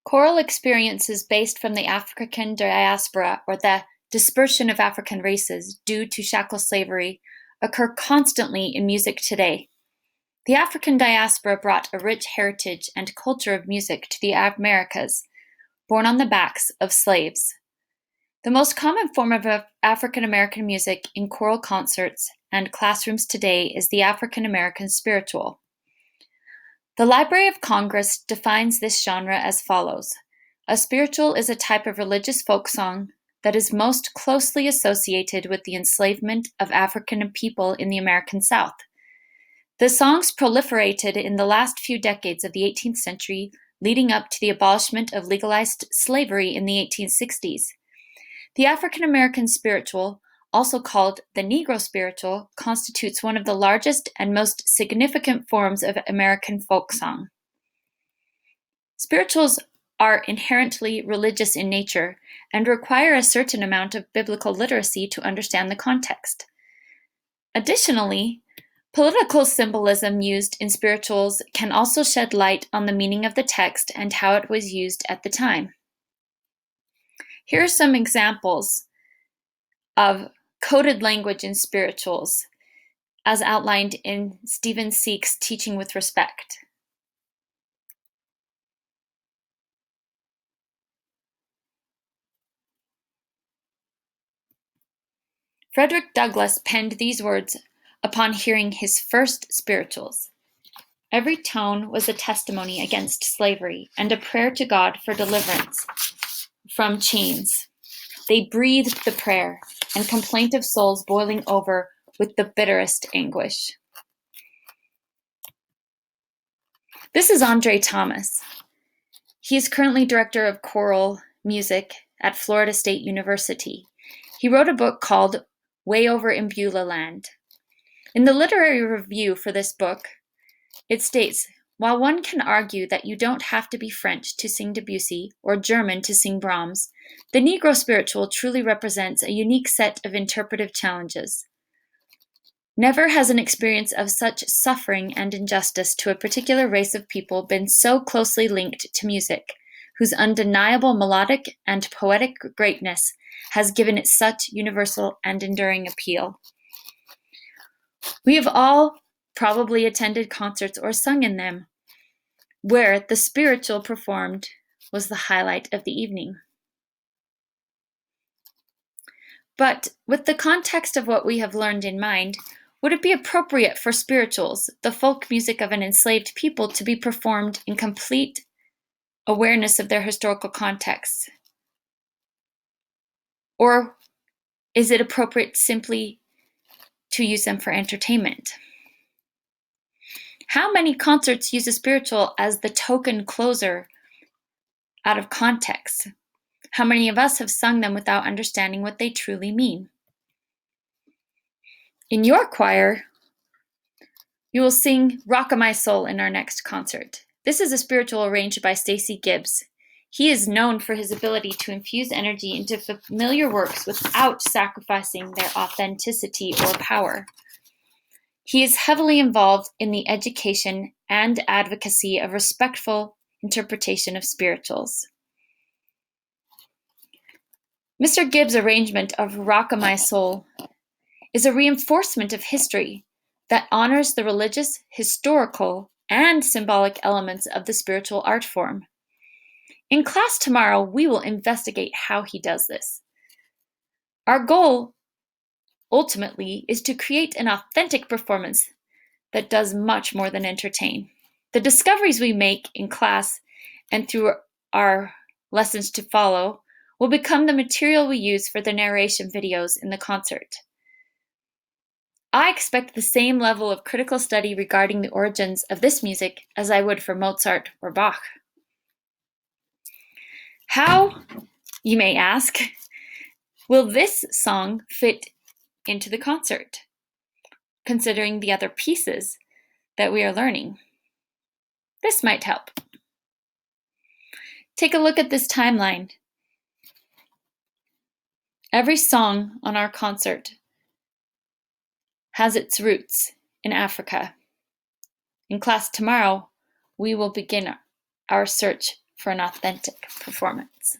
Choral experiences based from the African diaspora or the dispersion of African races due to chattel slavery occur constantly in music today. The African diaspora brought a rich heritage and culture of music to the Americas, born on the backs of slaves. The most common form of African American music in choral concerts and classrooms today is the African American spiritual. The Library of Congress defines this genre as follows. A spiritual is a type of religious folk song that is most closely associated with the enslavement of African people in the American South. The songs proliferated in the last few decades of the 18th century, leading up to the abolishment of legalized slavery in the 1860s. The African American spiritual, also called the Negro spiritual, constitutes one of the largest and most significant forms of American folk song. Spirituals are inherently religious in nature and require a certain amount of biblical literacy to understand the context. Additionally, political symbolism used in spirituals can also shed light on the meaning of the text and how it was used at the time. Here are some examples of coded language in spirituals, as outlined in Stephen Seek's Teaching with Respect. Frederick Douglass penned these words upon hearing his first spirituals. Every tone was a testimony against slavery and a prayer to God for deliverance from chains. They breathed the prayer and complaint of souls boiling over with the bitterest anguish. This is Andre Thomas. He is currently director of choral music at Florida State University. He wrote a book called Way Over in Beulah Land. In the literary review for this book, it states, while one can argue that you don't have to be French to sing Debussy or German to sing Brahms, the Negro spiritual truly represents a unique set of interpretive challenges. Never has an experience of such suffering and injustice to a particular race of people been so closely linked to music, whose undeniable melodic and poetic greatness has given it such universal and enduring appeal. We have all probably attended concerts or sung in them, where the spiritual performed was the highlight of the evening. But with the context of what we have learned in mind, would it be appropriate for spirituals, the folk music of an enslaved people, to be performed in complete awareness of their historical context? Or is it appropriate simply to use them for entertainment? How many concerts use a spiritual as the token closer out of context? How many of us have sung them without understanding what they truly mean? In your choir, you will sing Rock of My Soul in our next concert. This is a spiritual arranged by Stacey Gibbs. He is known for his ability to infuse energy into familiar works without sacrificing their authenticity or power. He is heavily involved in the education and advocacy of respectful interpretation of spirituals. Mr. Gibbs' arrangement of Rock of My Soul is a reinforcement of history that honors the religious, historical, and symbolic elements of the spiritual art form. In class tomorrow, we will investigate how he does this. Our goal, ultimately, is to create an authentic performance that does much more than entertain. The discoveries we make in class and through our lessons to follow will become the material we use for the narration videos in the concert. I expect the same level of critical study regarding the origins of this music as I would for Mozart or Bach. How, you may ask, will this song fit into the concert, considering the other pieces that we are learning? This might help. Take a look at this timeline. Every song on our concert has its roots in Africa. In class tomorrow, we will begin our search for for an authentic performance.